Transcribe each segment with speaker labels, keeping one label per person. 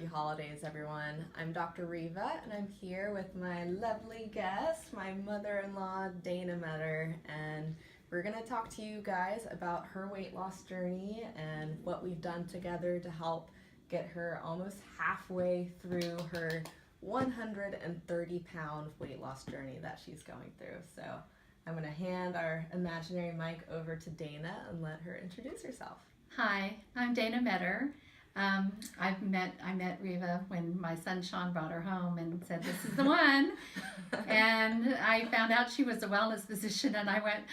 Speaker 1: Happy holidays, everyone. I'm Dr. Riva, and I'm here with my lovely guest, my mother-in-law, Dana Metter, and we're going to talk to you guys about her weight loss journey and what we've done together to help get her almost halfway through her 130-pound weight loss journey that she's going through. So I'm going to hand our imaginary mic over to Dana and let her introduce herself.
Speaker 2: Hi, I'm Dana Metter. I met Riva when my son Sean brought her home and said, "This is the one." And I found out she was a wellness physician, and I went,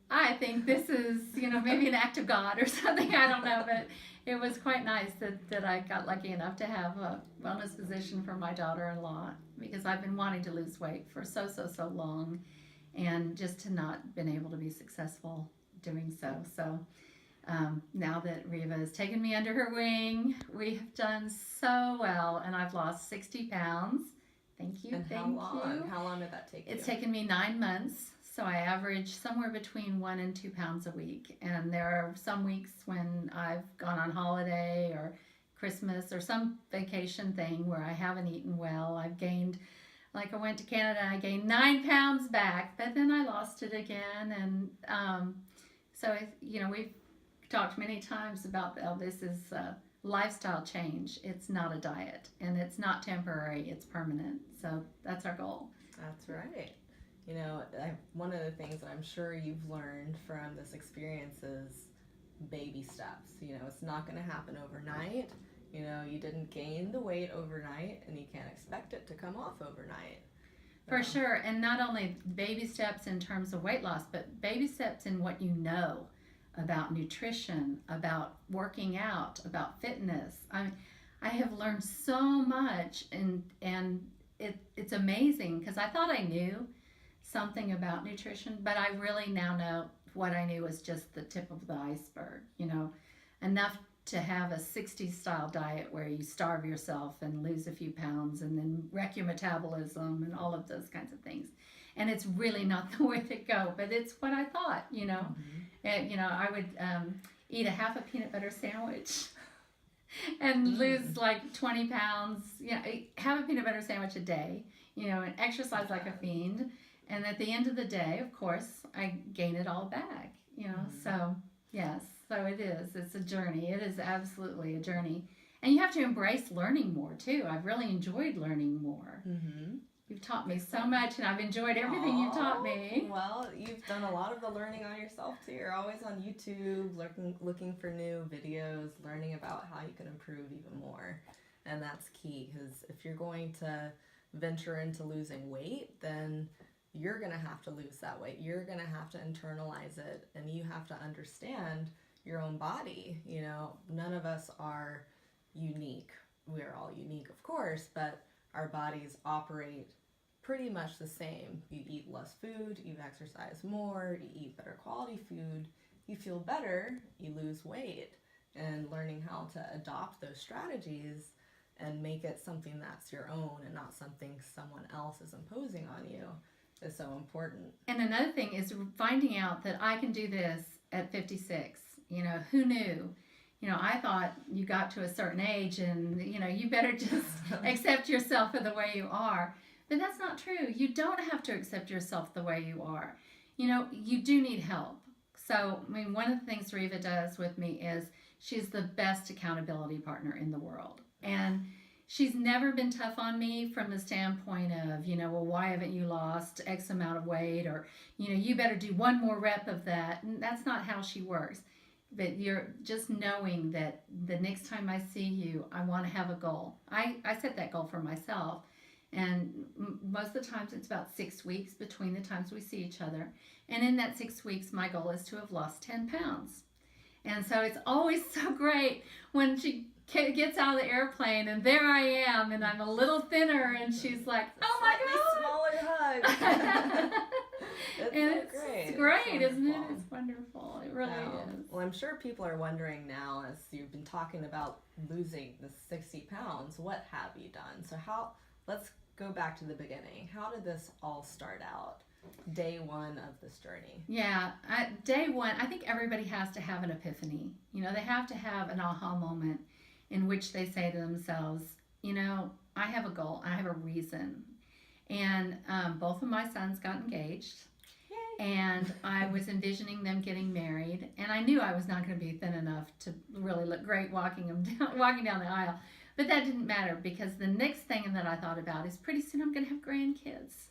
Speaker 2: "I think this is, maybe an act of God or something." I don't know, but it was quite nice that I got lucky enough to have a wellness physician for my daughter-in-law, because I've been wanting to lose weight for so long, and just to not been able to be successful doing so. So now that Riva has taken me under her wing, we have done so well, and I've lost 60 pounds. Thank you.
Speaker 1: And
Speaker 2: thank you.
Speaker 1: How long did that take you?
Speaker 2: It's taken me 9 months, so I average somewhere between 1 and 2 pounds a week. And there are some weeks when I've gone on holiday or Christmas or some vacation thing where I haven't eaten well. I've gained, like I went to Canada and I gained 9 pounds back, but then I lost it again. And so, we've talked many times about how this is a lifestyle change. It's not a diet, and it's not temporary, it's permanent. So that's our goal.
Speaker 1: That's right. One of the things that I'm sure you've learned from this experience is baby steps. It's not going to happen overnight. You didn't gain the weight overnight, and you can't expect it to come off overnight.
Speaker 2: For sure. And not only baby steps in terms of weight loss, but baby steps in what you know about nutrition, about working out, about fitness. I have learned so much, and it's amazing, because I thought I knew something about nutrition, but I really now know what I knew was just the tip of the iceberg. Enough to have a 60s style diet where you starve yourself and lose a few pounds and then wreck your metabolism and all of those kinds of things. And it's really not the way to go, but it's what I thought.
Speaker 1: Mm-hmm.
Speaker 2: And, I would eat a half a peanut butter sandwich and lose like 20 pounds. Have a peanut butter sandwich a day, and exercise like a fiend. And at the end of the day, of course, I gain it all back, So, yes, so it is. It's a journey. It is absolutely a journey. And you have to embrace learning more, too. I've really enjoyed learning more.
Speaker 1: Mm-hmm.
Speaker 2: You've taught me so much, and I've enjoyed everything you've taught me.
Speaker 1: Well, you've done a lot of the learning on yourself, too. You're always on YouTube, looking for new videos, learning about how you can improve even more. And that's key, because if you're going to venture into losing weight, then you're going to have to lose that weight. You're going to have to internalize it, and you have to understand your own body. None of us are unique. We're all unique, of course, but our bodies operate pretty much the same. You eat less food, you exercise more, you eat better quality food, you feel better, you lose weight. And learning how to adopt those strategies and make it something that's your own and not something someone else is imposing on you is so important.
Speaker 2: And another thing is finding out that I can do this at 56. Who knew? I thought you got to a certain age and, you better just accept yourself for the way you are. But that's not true. You don't have to accept yourself the way you are. You do need help. So, one of the things Riva does with me is she's the best accountability partner in the world. And she's never been tough on me from the standpoint of, well, why haven't you lost X amount of weight? Or, you better do one more rep of that. And that's not how she works. But you're just knowing that the next time I see you, I want to have a goal. I set that goal for myself. And most of the times it's about 6 weeks between the times we see each other. And in that 6 weeks, my goal is to have lost 10 pounds. And so it's always so great when she gets out of the airplane and there I am and I'm a little thinner and she's like, "Oh my God!"
Speaker 1: Smaller hug.
Speaker 2: It's great, isn't it? It's wonderful. It really is.
Speaker 1: Well, I'm sure people are wondering now, as you've been talking about losing the 60 pounds, what have you done? So let's go back to the beginning. How did this all start out? Day one of this journey.
Speaker 2: Yeah, day one, I think everybody has to have an epiphany. They have to have an aha moment in which they say to themselves, I have a goal, I have a reason. And both of my sons got engaged.
Speaker 1: Yay.
Speaker 2: And I was envisioning them getting married, and I knew I was not going to be thin enough to really look great walking down the aisle. But that didn't matter, because the next thing that I thought about is pretty soon I'm going to have grandkids.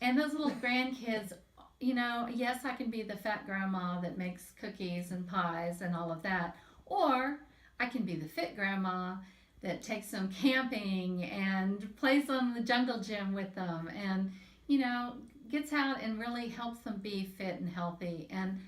Speaker 2: And those little grandkids, yes, I can be the fat grandma that makes cookies and pies and all of that. Or I can be the fit grandma that takes them camping and plays on the jungle gym with them and, gets out and really helps them be fit and healthy. And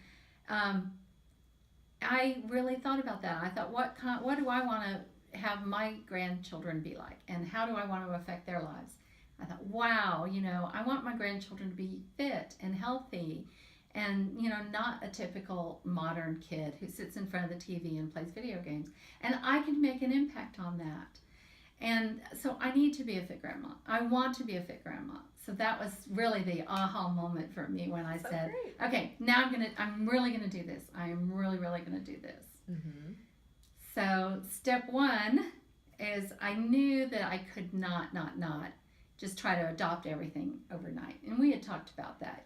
Speaker 2: I really thought about that. I thought, what do I want to have my grandchildren be like? And how do I want to affect their lives? I thought, wow, I want my grandchildren to be fit and healthy and, not a typical modern kid who sits in front of the TV and plays video games. And I can make an impact on that. And so I need to be a fit grandma. I want to be a fit grandma. So that was really the aha moment for me when I said,
Speaker 1: great.
Speaker 2: okay, now I'm really going to do this. I am really, really going to do this.
Speaker 1: Mm-hmm.
Speaker 2: So step one is I knew that I could not just try to adopt everything overnight. And we had talked about that,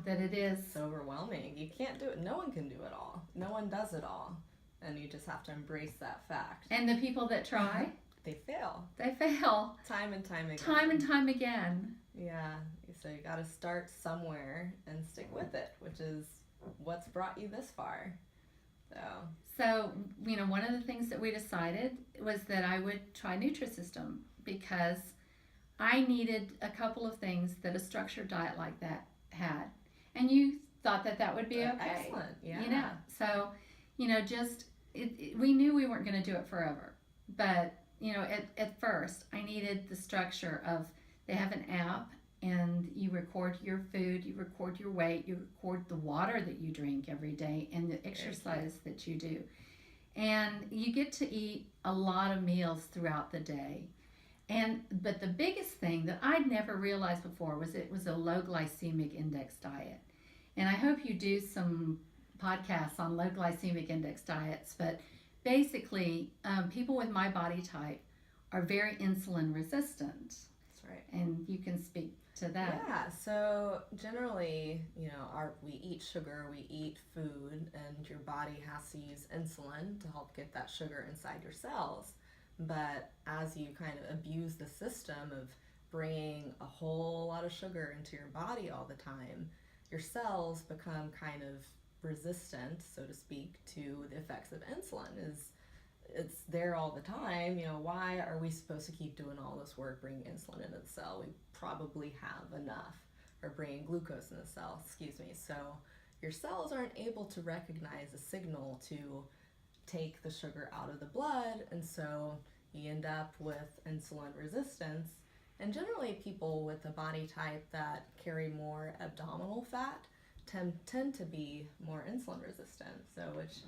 Speaker 2: that it is.
Speaker 1: It's overwhelming. You can't do it. No one can do it all. No one does it all. And you just have to embrace that fact.
Speaker 2: And the people that try,
Speaker 1: they fail.
Speaker 2: They fail.
Speaker 1: Time and time again.
Speaker 2: Time and time again.
Speaker 1: Yeah. So you got to start somewhere and stick with it, which is what's brought you this far.
Speaker 2: So, one of the things that we decided was that I would try Nutrisystem, because I needed a couple of things that a structured diet like that had. And you thought that would be okay.
Speaker 1: Excellent. Yeah.
Speaker 2: So, we knew we weren't going to do it forever. But, at first, I needed the structure of, they have an app, and you record your food, you record your weight, you record the water that you drink every day, and the exercise that you do. And you get to eat a lot of meals throughout the day. But the biggest thing that I'd never realized before was it was a low glycemic index diet. And I hope you do some podcasts on low glycemic index diets, but basically, people with my body type are very insulin resistant.
Speaker 1: That's right.
Speaker 2: And you can speak to that.
Speaker 1: Yeah, so generally, we eat sugar, we eat food, and your body has to use insulin to help get that sugar inside your cells. But as you kind of abuse the system of bringing a whole lot of sugar into your body all the time, your cells become kind of resistant, so to speak, to the effects of insulin. It's there all the time. Why are we supposed to keep doing all this work bringing insulin into the cell? We probably have enough. Or bringing glucose in the cell, So your cells aren't able to recognize a signal to take the sugar out of the blood, and so you end up with insulin resistance. And generally, people with a body type that carry more abdominal fat tend to be more insulin resistant, so which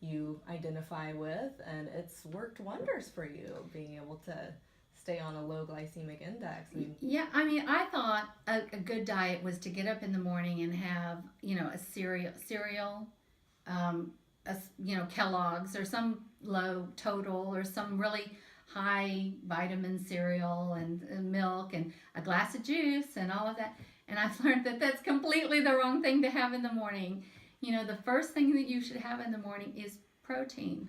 Speaker 1: you identify with, and it's worked wonders for you being able to stay on a low glycemic index.
Speaker 2: I thought a good diet was to get up in the morning and have a cereal, Kellogg's or some low total or some really high vitamin cereal and milk and a glass of juice and all of that. And I've learned that that's completely the wrong thing to have in the morning. The first thing that you should have in the morning is protein.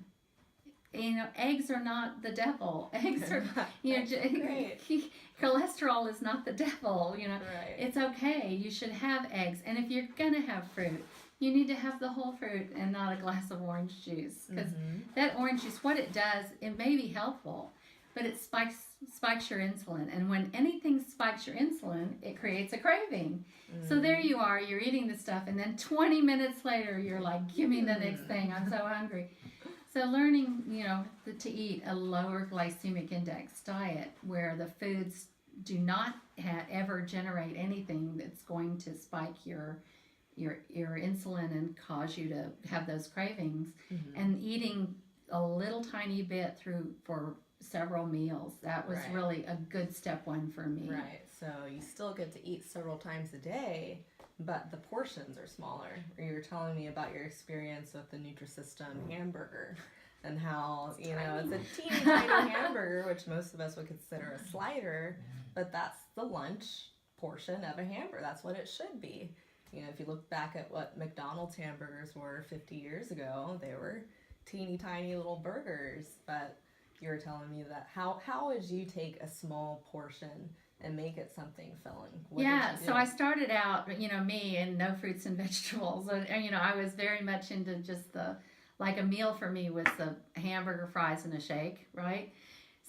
Speaker 2: Eggs are not the devil. Eggs are, cholesterol is not the devil.
Speaker 1: Right.
Speaker 2: It's okay. You should have eggs. And if you're going to have fruit, you need to have the whole fruit and not a glass of orange juice. Because that orange juice, what it does, it may be helpful, but it spikes your insulin. And when anything spikes your insulin, it creates a craving. So there you are, you're eating the stuff, and then 20 minutes later, you're like, give me the next thing, I'm so hungry. So learning, to eat a lower glycemic index diet where the foods do not ever generate anything that's going to spike your insulin and cause you to have those cravings, and eating a little tiny bit for several meals. That was really a good step one for me.
Speaker 1: Right. So you still get to eat several times a day, but the portions are smaller. Or you were telling me about your experience with the Nutrisystem hamburger. and how, you know, it's a teeny tiny hamburger, which most of us would consider a slider, but that's the lunch portion of a hamburger. That's what it should be. You know, if you look back at what McDonald's hamburgers were 50 years ago, they were teeny tiny little burgers. But you were telling me that how would you take a small portion and make it something filling? What
Speaker 2: Yeah,
Speaker 1: did you
Speaker 2: so
Speaker 1: do?
Speaker 2: I started out, you know, me and no fruits and vegetables. And, you know, I was very much into just like a meal for me was a hamburger, fries, and a shake, right?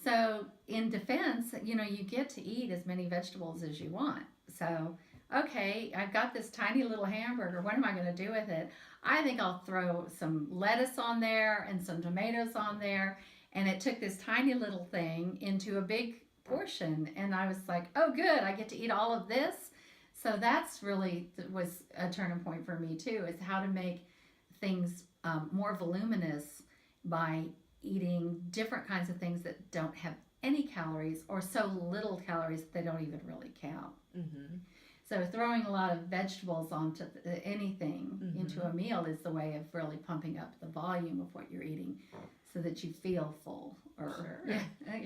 Speaker 2: So in defense, you know, you get to eat as many vegetables as you want. So, okay, I've got this tiny little hamburger. What am I going to do with it? I think I'll throw some lettuce on there and some tomatoes on there. And it took this tiny little thing into a big portion. And I was like, oh, good, I get to eat all of this. So that's really was a turning point for me, too, is how to make things more voluminous by eating different kinds of things that don't have any calories or so little calories that they don't even really count.
Speaker 1: Mm-hmm.
Speaker 2: So throwing a lot of vegetables onto anything
Speaker 1: Mm-hmm.
Speaker 2: into a meal is the way of really pumping up the volume of what you're eating so that you feel full. Or
Speaker 1: Sure.
Speaker 2: yeah.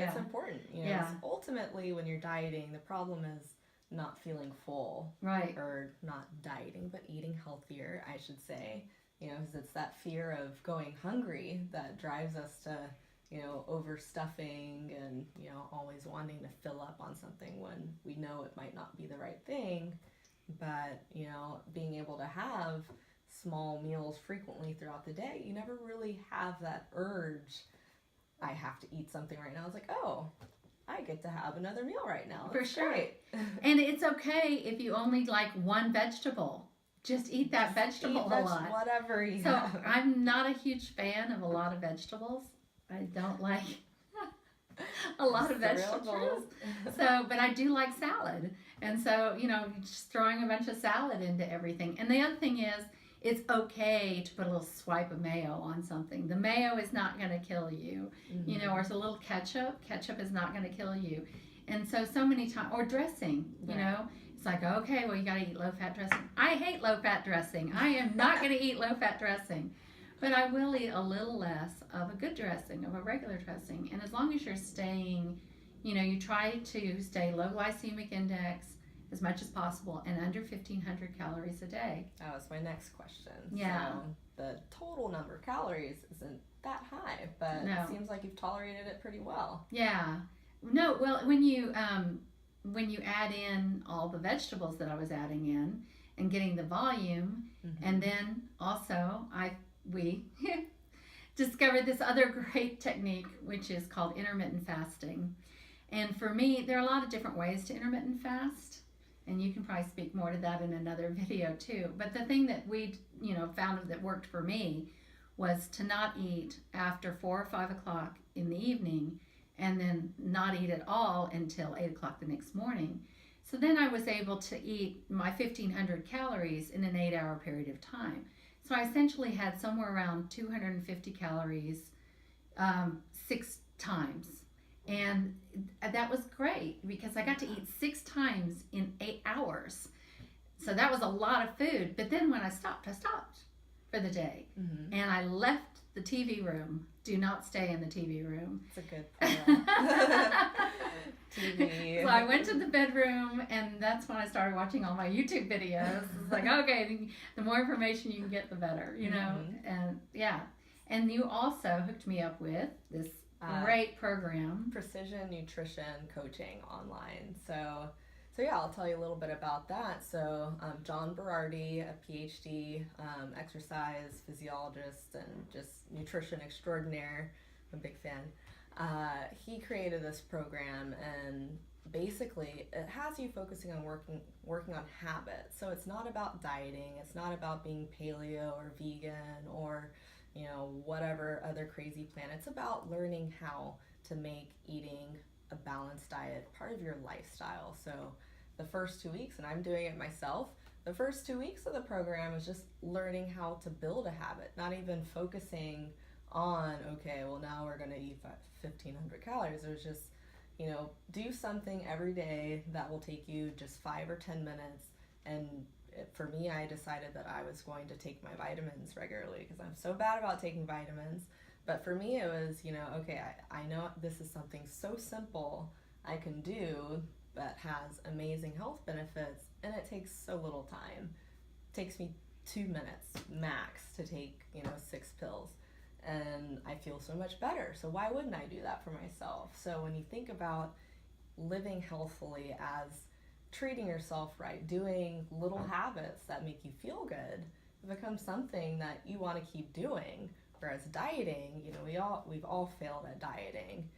Speaker 1: It's important. You know,
Speaker 2: Yeah.
Speaker 1: it's ultimately, when you're dieting, the problem is not feeling full,
Speaker 2: Right.
Speaker 1: or not dieting, but eating healthier, I should say. You know, because it's that fear of going hungry that drives us to, you know, overstuffing and, you know, always wanting to fill up on something when we know it might not be the right thing. But, you know, being able to have small meals frequently throughout the day, you never really have that urge, I have to eat something right now. It's like, oh, I get to have another meal right now.
Speaker 2: For
Speaker 1: That's
Speaker 2: sure.
Speaker 1: great.
Speaker 2: And it's okay if you only like one vegetable. Just eat that vegetable a lot.
Speaker 1: Whatever you
Speaker 2: So
Speaker 1: have.
Speaker 2: I'm not a huge fan of a lot of vegetables. I don't like a lot of
Speaker 1: It's the real
Speaker 2: vegetables.
Speaker 1: truth.
Speaker 2: So, but I do like salad. And so, you know, just throwing a bunch of salad into everything. And the other thing is, it's okay to put a little swipe of mayo on something. The mayo is not going to kill you, you know, or it's a little ketchup. Ketchup is not going to kill you. And so many times, or dressing, you
Speaker 1: Right.
Speaker 2: know, it's like, okay, well, you got to eat low-fat dressing. I hate low-fat dressing. I am not going to eat low-fat dressing. But I will eat a little less of a good dressing, of a regular dressing. And as long as you're staying, you know, you try to stay low glycemic index as much as possible and under 1,500 calories a day.
Speaker 1: That was my next question.
Speaker 2: Yeah.
Speaker 1: So the total number of calories isn't that high, but
Speaker 2: No.
Speaker 1: it seems like you've tolerated it pretty well.
Speaker 2: Yeah. No, well, when you add in all the vegetables that I was adding in and getting the volume,
Speaker 1: Mm-hmm.
Speaker 2: and then also we discovered this other great technique, which is called intermittent fasting. And for me, there are a lot of different ways to intermittent fast, and you can probably speak more to that in another video too. But the thing that we, you know, found that worked for me was to not eat after 4 or 5 o'clock in the evening, and then not eat at all until 8 o'clock the next morning. So then I was able to eat my 1,500 calories in an 8-hour period of time. So I essentially had somewhere around 250 calories 6 times. And that was great because I got to eat 6 times in 8 hours. So that was a lot of food. But then when I stopped for the day.
Speaker 1: Mm-hmm.
Speaker 2: And I left the TV room. Do not stay in the TV room.
Speaker 1: It's a good point. TV.
Speaker 2: So I went to the bedroom, and that's when I started watching all my YouTube videos. It's like, okay, the more information you can get, the better, you know?
Speaker 1: Mhm.
Speaker 2: And yeah. And you also hooked me up with this great program.
Speaker 1: Precision Nutrition Coaching online. So yeah, I'll tell you a little bit about that. So John Berardi, a PhD exercise physiologist and just nutrition extraordinaire, I'm a big fan. He created this program, and basically it has you focusing on working on habits. So it's not about dieting, it's not about being paleo or vegan or, you know, whatever other crazy plan. It's about learning how to make eating a balanced diet part of your lifestyle. So the first 2 weeks, and I'm doing it myself, the first 2 weeks of the program is just learning how to build a habit, not even focusing on, okay, well, now we're going to eat 1,500 calories. It was just, you know, do something every day that will take you just 5 or 10 minutes. And for me, I decided that I was going to take my vitamins regularly because I'm so bad about taking vitamins. But for me, it was, okay, I know this is something so simple I can do that has amazing health benefits, and it takes so little time. It takes me 2 minutes max to take, 6 pills, and I feel so much better. So why wouldn't I do that for myself? So when you think about living healthfully as treating yourself right, doing little habits that make you feel good, it becomes something that you want to keep doing. Whereas dieting, we've all failed at dieting.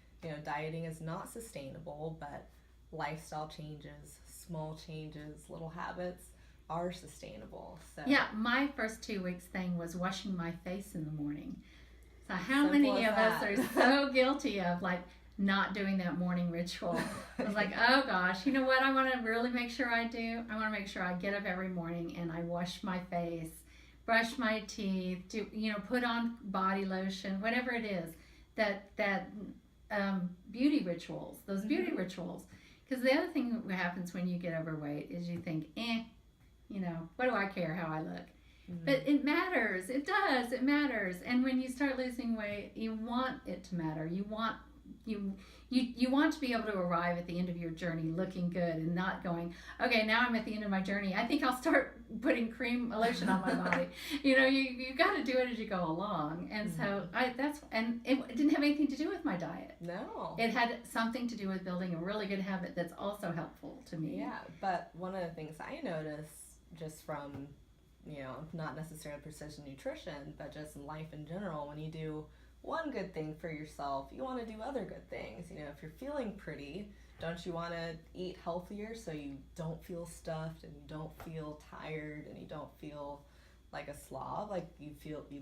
Speaker 1: Dieting is not sustainable, but lifestyle changes, small changes, little habits are sustainable. So
Speaker 2: Yeah, my first 2 weeks thing was washing my face in the morning. So how
Speaker 1: Simple
Speaker 2: many
Speaker 1: as
Speaker 2: of us
Speaker 1: that.
Speaker 2: are so guilty of like not doing that morning ritual? I was like, oh gosh, you know what I want to really make sure I do? I want to make sure I get up every morning and I wash my face, brush my teeth, do put on body lotion, whatever it is, that beauty rituals, those beauty rituals. Because the other thing that happens when you get overweight is you think, what do I care how I look? But it matters. It does. It matters. And when you start losing weight, you want it to matter. You want to be able to arrive at the end of your journey looking good and not going, okay, now I'm at the end of my journey. I think I'll start putting cream lotion on my body. You got to do it as you go along. And so it didn't have anything to do with my diet.
Speaker 1: No.
Speaker 2: It had something to do with building a really good habit that's also helpful to me.
Speaker 1: Yeah, but one of the things I notice just from, not necessarily precision nutrition, but just in life in general, when you do one good thing for yourself, you want to do other good things. If you're feeling pretty, don't you want to eat healthier so you don't feel stuffed and you don't feel tired and you don't feel like a slob? Like you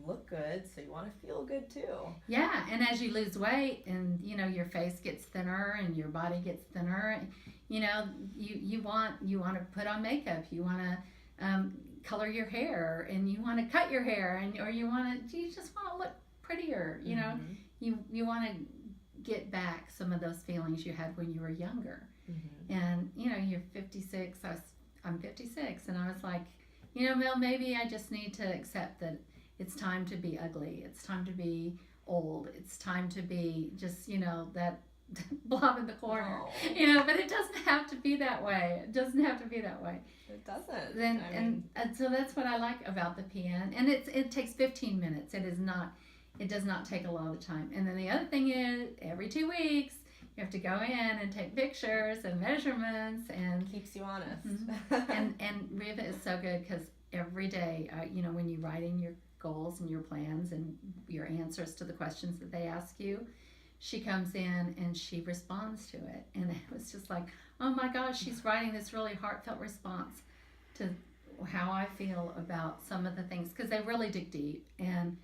Speaker 1: look good, so you want to feel good too.
Speaker 2: Yeah, and as you lose weight and your face gets thinner and your body gets thinner, you want to put on makeup, you want to color your hair, and you want to cut your hair, and or you just want to look prettier. You want to get back some of those feelings you had when you were younger. And you're 56. I'm 56, and I was like, Mel, maybe I just need to accept that it's time to be ugly. It's time to be old. It's time to be just that blob in the corner.
Speaker 1: Oh.
Speaker 2: But it doesn't have to be that way. It doesn't have to be that way.
Speaker 1: It doesn't.
Speaker 2: And so that's what I like about the PN. And it takes 15 minutes. It does not take a lot of time. And then the other thing is, every 2 weeks, you have to go in and take pictures and measurements, and
Speaker 1: keeps you honest.
Speaker 2: and Riva is so good because every day, when you write in your goals and your plans and your answers to the questions that they ask you, she comes in and she responds to it. And it was just like, oh my gosh, she's writing this really heartfelt response to how I feel about some of the things, because they really dig deep. And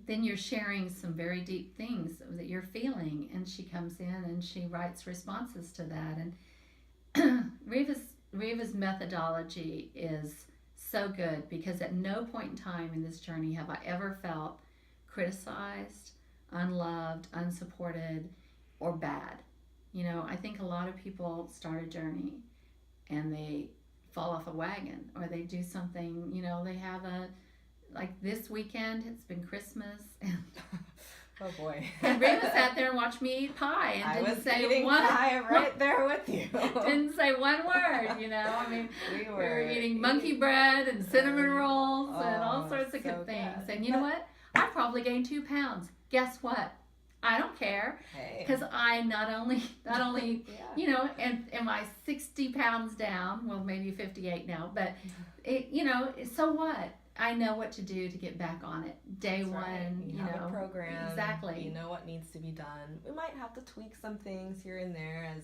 Speaker 2: then you're sharing some very deep things that you're feeling, and she comes in and she writes responses to that. And Riva's methodology is so good, because at no point in time in this journey have I ever felt criticized, unloved, unsupported, or bad. I think a lot of people start a journey and they fall off a wagon, or they do something, they have like this weekend, it's been Christmas, and
Speaker 1: oh boy.
Speaker 2: and Riva sat there and watched me eat pie and
Speaker 1: I
Speaker 2: didn't
Speaker 1: was
Speaker 2: say
Speaker 1: eating
Speaker 2: one
Speaker 1: pie right there with you.
Speaker 2: didn't say one word. I mean,
Speaker 1: we
Speaker 2: we were eating monkey bread and cinnamon rolls and all
Speaker 1: Oh,
Speaker 2: sorts of
Speaker 1: so
Speaker 2: good things.
Speaker 1: good.
Speaker 2: And you know what? I probably gained 2 pounds. Guess what? I don't care,
Speaker 1: Hey.
Speaker 2: because I not only
Speaker 1: Yeah.
Speaker 2: am I 60 pounds down? Well, maybe 58 now, but so what? I know what to do to get back on it. Day
Speaker 1: That's
Speaker 2: one,
Speaker 1: right. You have a program.
Speaker 2: exactly.
Speaker 1: You know what needs to be done. We might have to tweak some things here and there, as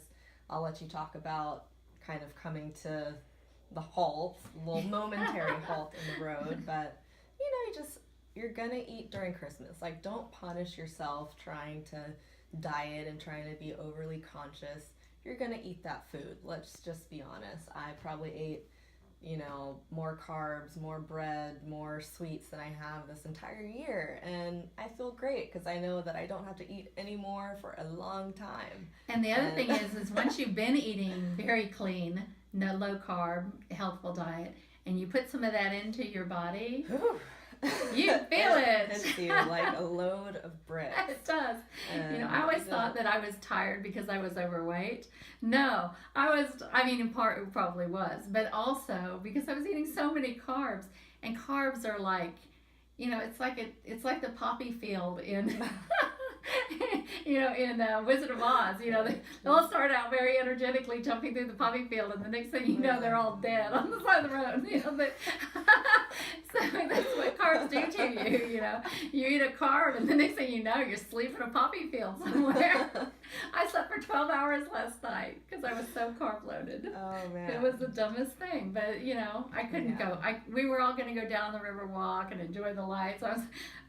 Speaker 1: I'll let you talk about kind of coming to the halt, a little momentary halt in the road. But you're gonna eat during Christmas. Like, don't punish yourself trying to diet and trying to be overly conscious. You're gonna eat that food. Let's just be honest. I probably ate more carbs, more bread, more sweets than I have this entire year. And I feel great, because I know that I don't have to eat anymore for a long time.
Speaker 2: And the other thing is once you've been eating very clean, no low carb, healthful diet, and you put some of that into your body, You feel it.
Speaker 1: Hits you like a load of bricks.
Speaker 2: It does.
Speaker 1: And
Speaker 2: I always thought that I was tired because I was overweight. No, in part it probably was, but also because I was eating so many carbs. And carbs are like, it's like the poppy field in, in Wizard of Oz. They'll start out very energetically jumping through the poppy field, and the next thing you know, they're all dead on the side of the road. So that's what carbs do to you. You eat a carb, and the next thing you know, you're sleeping in a poppy field somewhere. I slept for 12 hours last night because I was so carb loaded.
Speaker 1: Oh man,
Speaker 2: it was the dumbest thing. But I couldn't go. We were all going to go down the river walk and enjoy the lights. I was,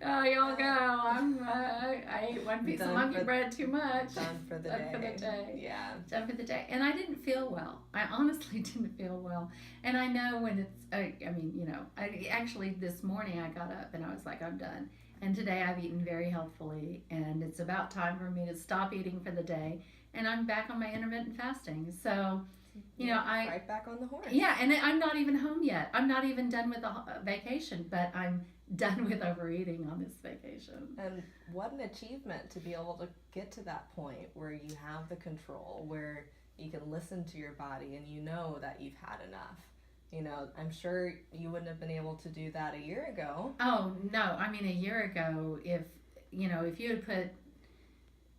Speaker 2: oh, y'all go. I ate one piece of monkey bread too much.
Speaker 1: Done for the day. Yeah.
Speaker 2: Done for the day. And I didn't feel well. I honestly didn't feel well. And I know when it's, actually this morning I got up and I was like, I'm done. And today I've eaten very healthfully, and it's about time for me to stop eating for the day. And I'm back on my intermittent fasting. So,
Speaker 1: right back on the horse.
Speaker 2: Yeah, and I'm not even home yet. I'm not even done with the vacation, but I'm done with overeating on this vacation.
Speaker 1: And what an achievement to be able to get to that point where you have the control, where you can listen to your body and you know that you've had enough. I'm sure you wouldn't have been able to do that a year ago.
Speaker 2: Oh, no. A year ago, if you had put,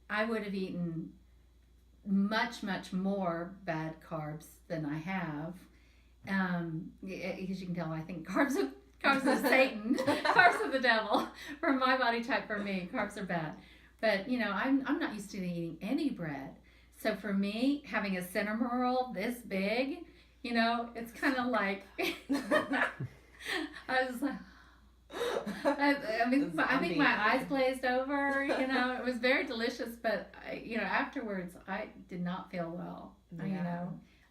Speaker 2: I would have eaten much, much more bad carbs than I have. As you can tell, I think carbs are Satan. Carbs are the devil. For my body type, for me, carbs are bad. But, I'm not used to eating any bread. So for me, having a cinnamon roll this big, it's kind of like, I was like, I think my eyes glazed over, it was very delicious, but, afterwards I did not feel well.
Speaker 1: Yeah.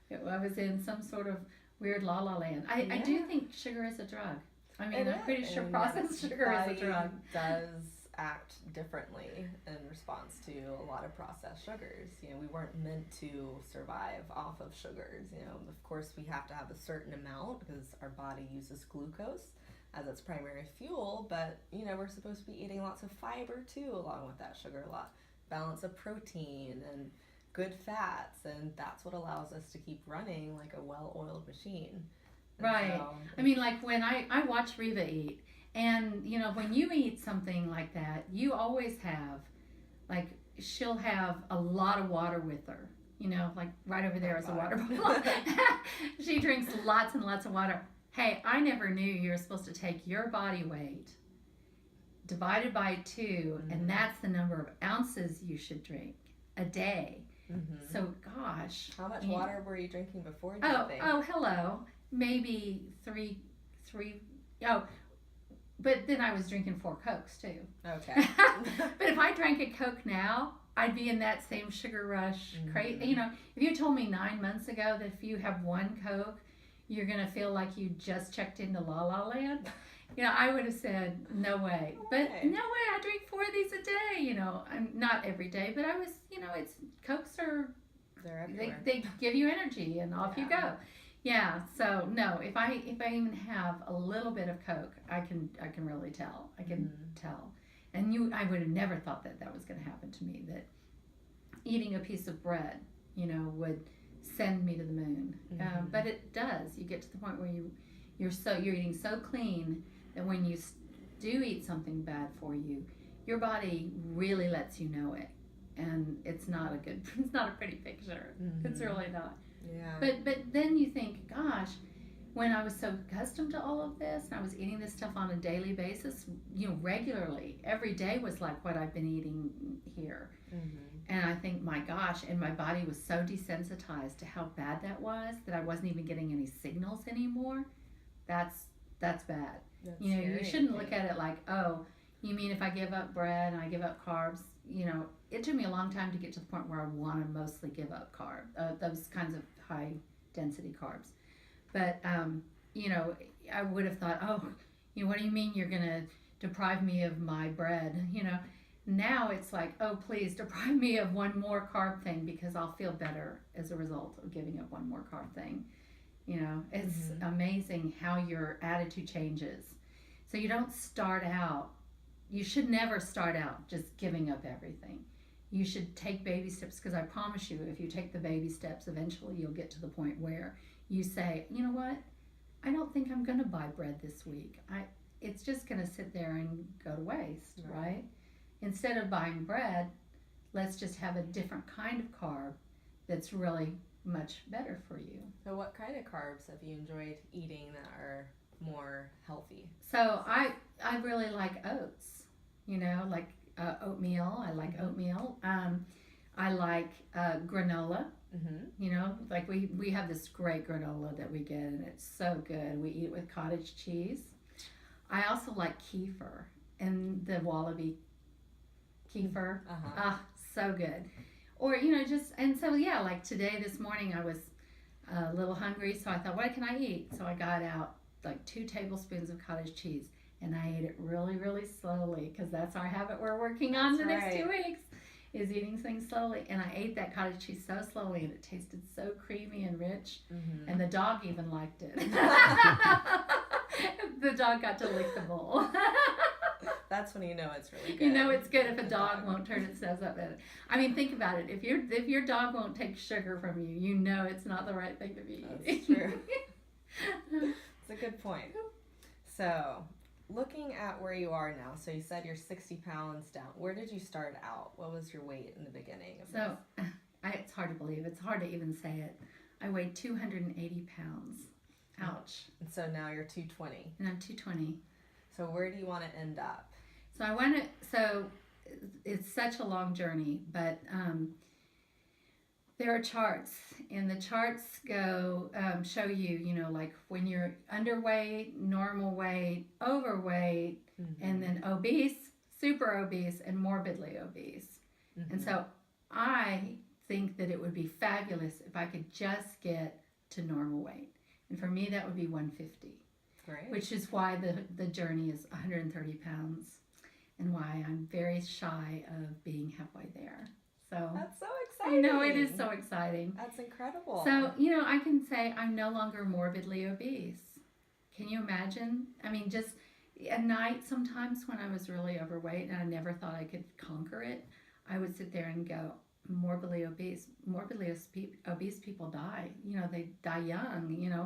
Speaker 2: I was in some sort of weird la-la land. I do think sugar is a drug. I'm pretty sure processed sugar is a drug.
Speaker 1: Does act differently in response to a lot of processed sugars. We weren't meant to survive off of sugars. Of course we have to have a certain amount because our body uses glucose as its primary fuel, but we're supposed to be eating lots of fiber too along with that sugar, a lot balance of protein and good fats, and that's what allows us to keep running like a well-oiled machine. And
Speaker 2: right.
Speaker 1: so,
Speaker 2: like when I watch Reva eat, and when you eat something like that, you always have, like, she'll have a lot of water with her. Like right over there is a water bottle. She drinks lots and lots of water. Hey, I never knew you were supposed to take your body weight divided by 2, and that's the number of ounces you should drink a day.
Speaker 1: Mm-hmm.
Speaker 2: So, gosh.
Speaker 1: How much water were you drinking before, do you think?
Speaker 2: Oh, hello. Maybe three. Oh, but then I was drinking 4 Cokes, too.
Speaker 1: Okay.
Speaker 2: But if I drank a Coke now, I'd be in that same sugar rush. Crazy. If you told me 9 months ago that if you have 1 Coke, you're going to feel like you just checked into La La Land, I would have said, no way. But no way, I drink 4 of these a day, I'm not every day, but I was, it's, Cokes are,
Speaker 1: they're everywhere.
Speaker 2: They give you energy and off you go. Yeah, so no, if I even have a little bit of Coke, I can really tell. I can tell. And I would have never thought that was going to happen to me, that eating a piece of bread, would send me to the moon. But it does. You get to the point where you're eating so clean that when you do eat something bad for you, your body really lets you know it. And it's not a pretty picture. It's really not.
Speaker 1: Yeah.
Speaker 2: But then you think, gosh, when I was so accustomed to all of this, and I was eating this stuff on a daily basis, regularly, every day was like what I've been eating here. And I think, my gosh, and my body was so desensitized to how bad that was that I wasn't even getting any signals anymore. That's bad. You shouldn't look at it like, oh, you mean if I give up bread and I give up carbs, it took me a long time to get to the point where I want to mostly give up those kinds of high density carbs. But, I would have thought, oh, what do you mean you're going to deprive me of my bread? Now it's like, oh, please deprive me of one more carb thing because I'll feel better as a result of giving up one more carb thing. It's amazing how your attitude changes. So you don't start out, you should never start out just giving up everything. You should take baby steps, because I promise you, if you take the baby steps, eventually you'll get to the point where you say, you know what, I don't think I'm going to buy bread this week. It's just going to sit there and go to waste, right? Instead of buying bread, let's just have a different kind of carb that's really much better for you.
Speaker 1: So what kind of carbs have you enjoyed eating that are more healthy?
Speaker 2: So I really like oats, like oatmeal. I like oatmeal. I like granola. Like we have this great granola that we get, and it's so good. We eat it with cottage cheese. I also like kefir, and the Wallaby kefir. So good. Or like today, this morning, I was a little hungry, so I thought, what can I eat? So I got out like 2 tablespoons of cottage cheese, and I ate it really, really slowly, because that's our habit we're working on the next 2 weeks, is eating things slowly. And I ate that cottage cheese so slowly, and it tasted so creamy and rich, and the dog even liked it. The dog got to lick the bowl.
Speaker 1: That's when you know it's really good.
Speaker 2: You know it's good if a dog won't turn its nose up at it. I mean, think about it. If your dog won't take sugar from you, you know it's not the right thing to be eating.
Speaker 1: That's true. It's a good point. So, looking at where you are now, so you said you're 60 pounds down. Where did you start out? What was your weight in the beginning of this?
Speaker 2: It's hard to believe. It's hard to even say it. I weighed 280 pounds. Ouch.
Speaker 1: And so now you're 220.
Speaker 2: And I'm 220.
Speaker 1: So where do you want to end up?
Speaker 2: So it's such a long journey, but there are charts, and the charts go show you, like when you're underweight, normal weight, overweight, and then obese, super obese, and morbidly obese. And so I think that it would be fabulous if I could just get to normal weight. And for me, that would be 150.
Speaker 1: Great.
Speaker 2: Which is why the journey is 130 pounds, and why I'm very shy of being halfway there. So
Speaker 1: that's so exciting.
Speaker 2: I know, it is so exciting.
Speaker 1: That's incredible.
Speaker 2: So, I can say I'm no longer morbidly obese. Can you imagine? I mean, just at night sometimes when I was really overweight and I never thought I could conquer it, I would sit there and go, morbidly obese people die. They die young,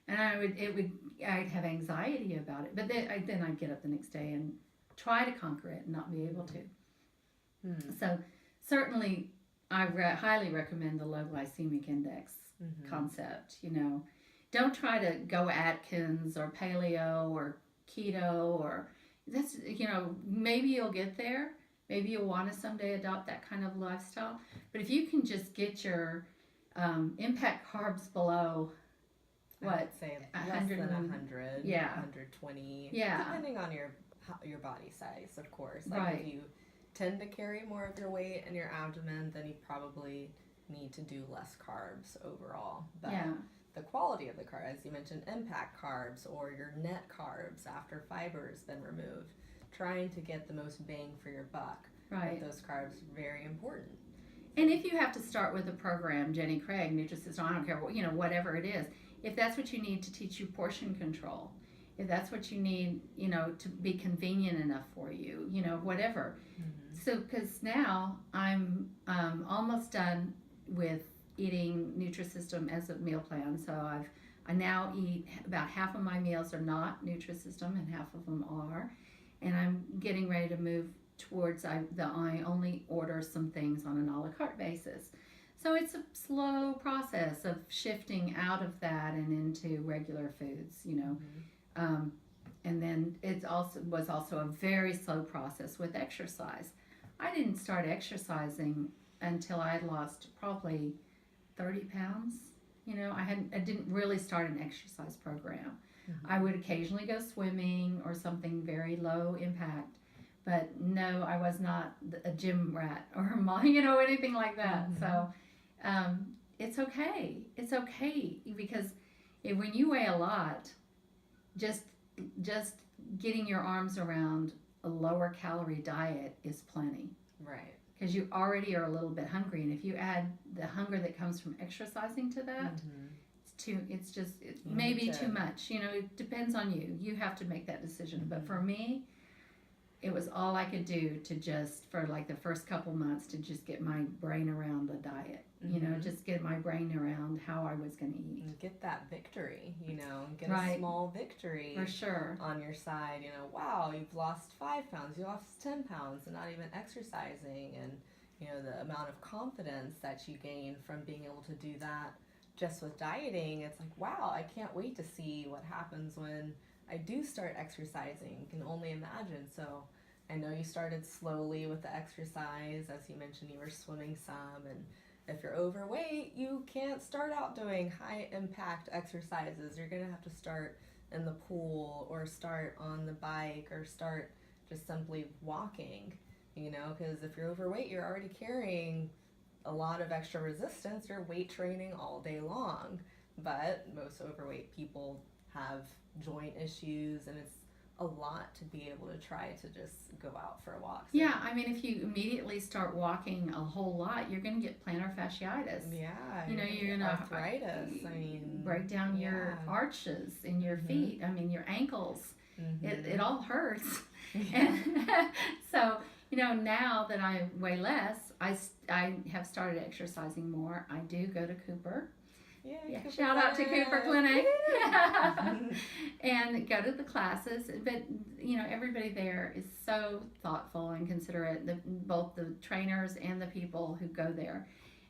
Speaker 2: and I'd have anxiety about it. But then I'd get up the next day and try to conquer it and not be able to. So certainly I highly recommend the low glycemic index concept. Don't try to go Atkins or paleo or keto, or that's, maybe you'll get there. Maybe you'll want to someday adopt that kind of lifestyle. But if you can just get your impact carbs below,
Speaker 1: I'd say less than 100, 120, depending on your body size, of course. Like if you tend to carry more of your weight in your abdomen, then you probably need to do less carbs overall. But the quality of the carbs, as you mentioned, impact carbs or your net carbs after fiber has been removed, trying to get the most bang for your buck with those carbs, very important.
Speaker 2: And if you have to start with a program, Jenny Craig, Nutrisystem, I don't care, whatever it is, if that's what you need to teach you portion control, if that's what you need, to be convenient enough for you, whatever. So, because now I'm almost done with eating Nutrisystem as a meal plan. So I now eat about half of my meals are not Nutrisystem and half of them are. And I'm getting ready to move towards I only order some things on an a la carte basis. So it's a slow process of shifting out of that and into regular foods, and then it was also a very slow process with exercise. I didn't start exercising until I had lost probably 30 pounds. I didn't really start an exercise program. I would occasionally go swimming or something very low impact, but no, I was not a gym rat or anything like that. So it's okay. It's okay, because when you weigh a lot, just getting your arms around a lower calorie diet is plenty.
Speaker 1: Right.
Speaker 2: Because you already are a little bit hungry, and if you add the hunger that comes from exercising to that, it's maybe too much. You know, it depends on you. You have to make that decision.
Speaker 1: Mm-hmm.
Speaker 2: But for me, it was all I could do to just, for like the first couple months, to just get my brain around the diet. You know, just get my brain around how I was going to eat.
Speaker 1: And get that victory, you know, get
Speaker 2: Right.
Speaker 1: a small victory
Speaker 2: For sure.
Speaker 1: on your side. You know, wow, you've lost 5 pounds, you lost 10 pounds, and not even exercising, and you know the amount of confidence that you gain from being able to do that just with dieting. It's like, wow, I can't wait to see what happens when I do start exercising. Can only imagine. So I know you started slowly with the exercise. As you mentioned, you were swimming some, and if you're overweight, you can't start out doing high impact exercises. You're gonna have to start in the pool, or start on the bike, or start just simply walking, you know, because if you're overweight, you're already carrying a lot of extra resistance. You're weight training all day long. But most overweight people have joint issues, and it's a lot to be able to try to just go out for a walk. So,
Speaker 2: Yeah, I mean, if you immediately start walking a whole lot, you're going to get plantar fasciitis.
Speaker 1: yeah,
Speaker 2: You know, you're
Speaker 1: gonna
Speaker 2: gonna
Speaker 1: get arthritis. I mean,
Speaker 2: break down your
Speaker 1: yeah.
Speaker 2: arches in your
Speaker 1: Mhm.
Speaker 2: feet. I mean, your ankles.
Speaker 1: Mhm.
Speaker 2: It all hurts. And so, you know, now that I weigh less, I have started exercising more. I do go to Cooper.
Speaker 1: Yeah, Cooper
Speaker 2: Shout out to Cooper Clinic.
Speaker 1: Woo!
Speaker 2: And go to the classes. But, you know, everybody there is so thoughtful and considerate, both the trainers and the people who go there.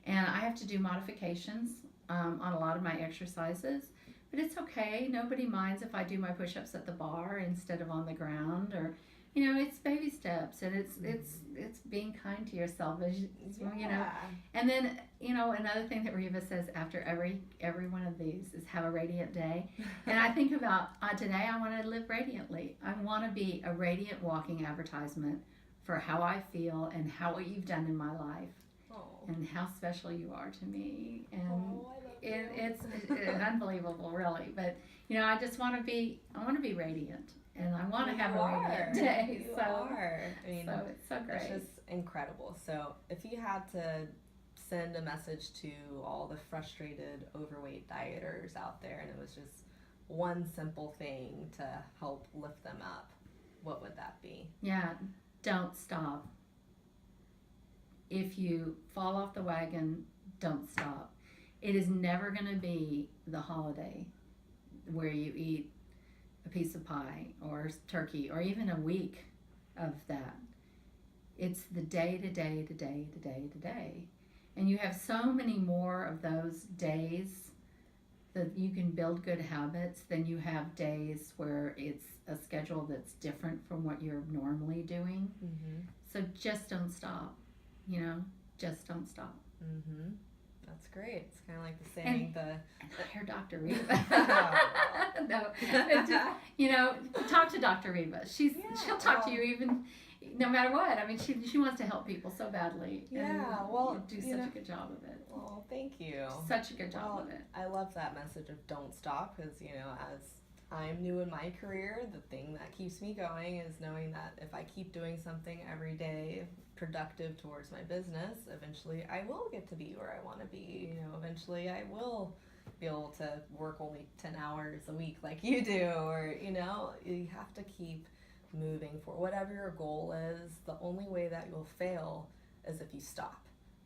Speaker 2: And I have to do modifications on a lot of my exercises. But it's okay. Nobody minds if I do my push-ups at the bar instead of on the ground, or, you know, it's baby steps, and it's being kind to yourself, as you know.
Speaker 1: Yeah.
Speaker 2: And then, you know, another thing that Reva says after every one of these is have a radiant day. And I think about today, I want to live radiantly. I want to be a radiant walking advertisement for how I feel and how what you've done in my life,
Speaker 1: Oh.
Speaker 2: and how special you are to me. And
Speaker 1: Oh, I love you.
Speaker 2: it's unbelievable, really. But, you know, I just want to be radiant, and I want to
Speaker 1: You
Speaker 2: have a radiant
Speaker 1: are.
Speaker 2: day.
Speaker 1: You
Speaker 2: So,
Speaker 1: are. I mean,
Speaker 2: so it's so great.
Speaker 1: it's just incredible. So if you had to send a message to all the frustrated overweight dieters out there, and it was just one simple thing to help lift them up, what would that be?
Speaker 2: Yeah, don't stop. If you fall off the wagon, don't stop. It is never going to be the holiday where you eat a piece of pie or turkey or even a week of that. It's the day to day to day to day to day. And you have so many more of those days that you can build good habits than you have days where it's a schedule that's different from what you're normally doing.
Speaker 1: Mm-hmm.
Speaker 2: So just don't stop, you know, just don't stop.
Speaker 1: Mm-hmm. That's great. It's kind of like the saying,
Speaker 2: And hire Dr. Reba.
Speaker 1: Oh.
Speaker 2: No, it's just, you know, talk to Dr. Reba. She'll talk to you even no matter what. I mean, she wants to help people so badly.
Speaker 1: Yeah,
Speaker 2: and
Speaker 1: well,
Speaker 2: you do such a good job of it.
Speaker 1: Oh, thank you.
Speaker 2: Such a good job of it.
Speaker 1: I love that message of don't stop, because, you know, as I'm new in my career, the thing that keeps me going is knowing that if I keep doing something every day productive towards my business, eventually I will get to be where I want to be. You know, eventually I will be able to work only 10 hours a week like you do, or, you know, you have to keep moving for whatever your goal is. The only way that you'll fail is if you stop.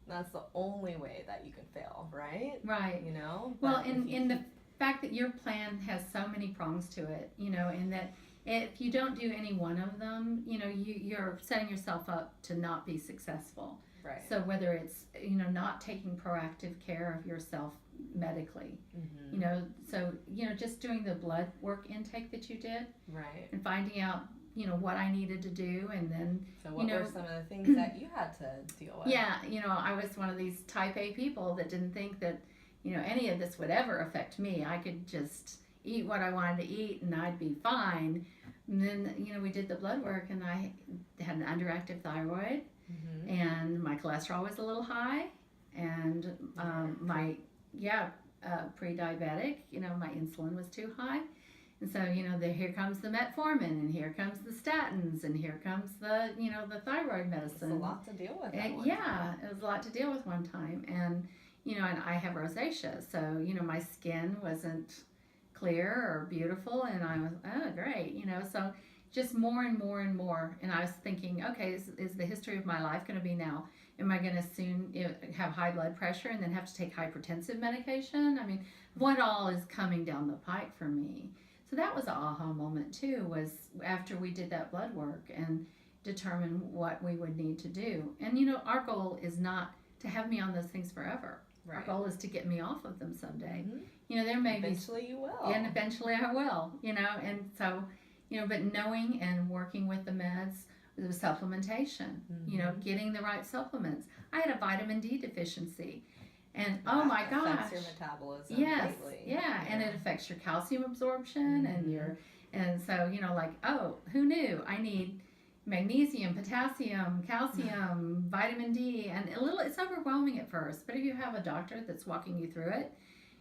Speaker 1: That's the only way that you can fail, right?
Speaker 2: Right.
Speaker 1: You know?
Speaker 2: Well,
Speaker 1: But if you
Speaker 2: in the fact that your plan has so many prongs to it, you know, and that if you don't do any one of them, you know, you're setting yourself up to not be successful.
Speaker 1: right.
Speaker 2: So whether it's, you know, not taking proactive care of yourself medically,
Speaker 1: Mm-hmm.
Speaker 2: you know, so, you know, just doing the blood work intake that you did
Speaker 1: Right.
Speaker 2: and finding out, you know, what I needed to do, and then,
Speaker 1: So what
Speaker 2: you know,
Speaker 1: were some of the things that you had to deal with?
Speaker 2: yeah, you know, I was one of these type A people that didn't think that, you know, any of this would ever affect me. I could just eat what I wanted to eat and I'd be fine. And then, you know, we did the blood work, and I had an underactive thyroid,
Speaker 1: Mm-hmm.
Speaker 2: and my cholesterol was a little high, and my pre-diabetic, you know, my insulin was too high. And so, you know, here comes the metformin, and here comes the statins, and here comes the, you know, the thyroid
Speaker 1: It's
Speaker 2: medicine.
Speaker 1: a lot to deal with.
Speaker 2: And,
Speaker 1: at one
Speaker 2: yeah,
Speaker 1: time.
Speaker 2: it was a lot to deal with one time. And, you know, and I have rosacea, so you know my skin wasn't clear or beautiful, and I was, oh great, you know, so just more and more and more, and I was thinking, okay, is the history of my life going to be now? Am I going to soon have high blood pressure and then have to take hypertensive medication? I mean, what all is coming down the pike for me? So that was an aha moment too, was after we did that blood work and determine what we would need to do. And you know, our goal is not to have me on those things forever.
Speaker 1: Right.
Speaker 2: Our goal is to get me off of them someday.
Speaker 1: Mhm.
Speaker 2: You know, there may
Speaker 1: Eventually you will.
Speaker 2: and eventually I will, you know, and so, you know, but knowing and working with the meds, the supplementation, you know, getting the right supplements. I had a vitamin D deficiency, and oh my
Speaker 1: That
Speaker 2: gosh,
Speaker 1: affects your metabolism
Speaker 2: yes,
Speaker 1: greatly.
Speaker 2: yeah, and it affects your calcium absorption and your, and so, you know, like, oh, who knew? I need magnesium, potassium, calcium, vitamin D, and it's overwhelming at first, but if you have a doctor that's walking you through it,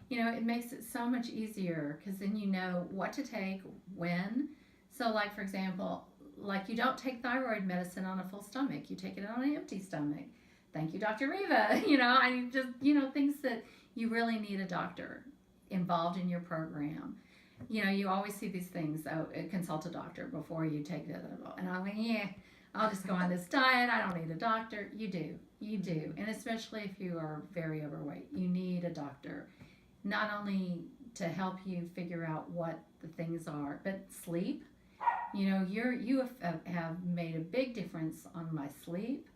Speaker 2: you know, it makes it so much easier, because then you know what to take, when. So like, for example, like you don't take thyroid medicine on a full stomach, you take it on an empty stomach. Thank you, Dr. Riva. You know, I just, you know, things that you really need a doctor involved in your program. You know, you always see these things, oh, consult a doctor before you take the, and I'm like, yeah, I'll just go on this diet. I don't need a doctor. You do. And especially if you are very overweight, you need a doctor, not only to help you figure out what the things are, but sleep. You know, you have made a big difference on my sleep,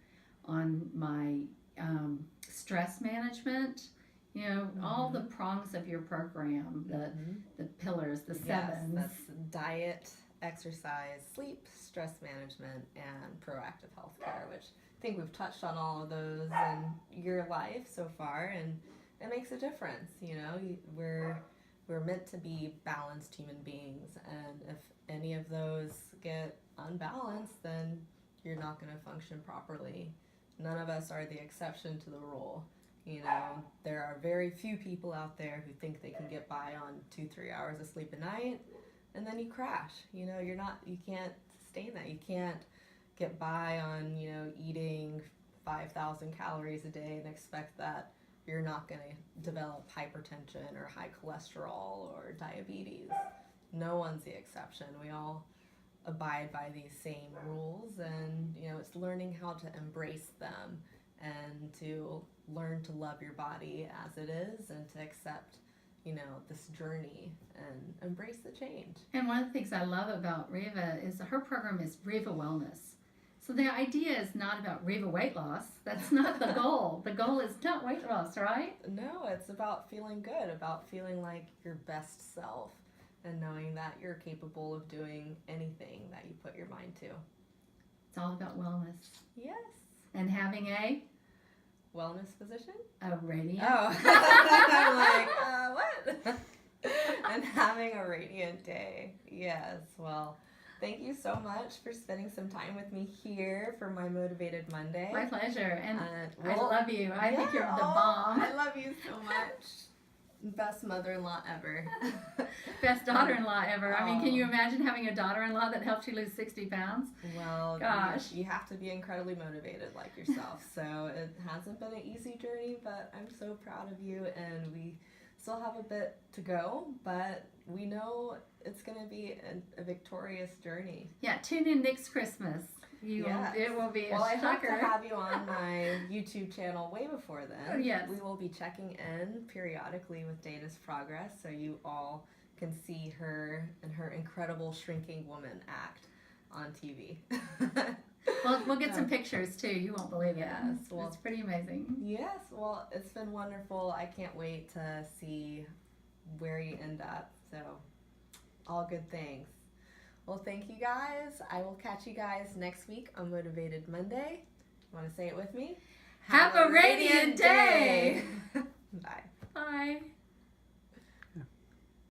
Speaker 2: on my stress management. You know, all the prongs of your program, the pillars, the sevens.
Speaker 1: Yes, that's diet, exercise, sleep, stress management, and proactive healthcare, which I think we've touched on all of those in your life so far, and it makes a difference. You know, we're meant to be balanced human beings, and if any of those get unbalanced, then you're not going to function properly. None of us are the exception to the rule. You know, there are very few people out there who think they can get by on 2-3 hours of sleep a night, and then you crash. You know, you can't sustain that. You can't get by on, you know, eating 5,000 calories a day and expect that you're not going to develop hypertension or high cholesterol or diabetes. No one's the exception. We all abide by these same rules, and you know, it's learning how to embrace them and to learn to love your body as it is, and to accept, you know, this journey and embrace the change.
Speaker 2: And one of the things I love about Riva is her program is Riva Wellness. So the idea is not about Riva weight loss. That's not the goal. The goal is not weight loss, right?
Speaker 1: No, it's about feeling good, about feeling like your best self, and knowing that you're capable of doing anything that you put your mind to.
Speaker 2: It's all about wellness.
Speaker 1: Yes.
Speaker 2: And having a
Speaker 1: Wellness physician?
Speaker 2: a radiant.
Speaker 1: Oh. I'm like, what? And having a radiant day. Yes. Well, thank you so much for spending some time with me here for my Motivated Monday.
Speaker 2: My pleasure. And I
Speaker 1: well,
Speaker 2: love you. I think you're the bomb.
Speaker 1: I love you so much. Best mother-in-law ever.
Speaker 2: Best daughter-in-law ever. I mean, can you imagine having a daughter-in-law that helped you lose 60 pounds?
Speaker 1: Well,
Speaker 2: gosh.
Speaker 1: You have to be incredibly motivated like yourself. So it hasn't been an easy journey, but I'm so proud of you, and we still have a bit to go, but we know it's going to be a victorious journey.
Speaker 2: Yeah, tune in next Christmas.
Speaker 1: Yes.
Speaker 2: It will be a
Speaker 1: Well, I hope
Speaker 2: shocker.
Speaker 1: to have you on my YouTube channel way before then.
Speaker 2: Oh, yes.
Speaker 1: We will be checking in periodically with Dana's progress, so you all can see her and her incredible shrinking woman act on TV.
Speaker 2: We'll get some pictures too. You won't believe it.
Speaker 1: Yes, well,
Speaker 2: It's pretty amazing.
Speaker 1: Yes, well, it's been wonderful. I can't wait to see where you end up. So, all good things. Well, thank you guys. I will catch you guys next week on Motivated Monday. Want to say it with me?
Speaker 2: Have a radiant day.
Speaker 1: Bye.
Speaker 2: Bye.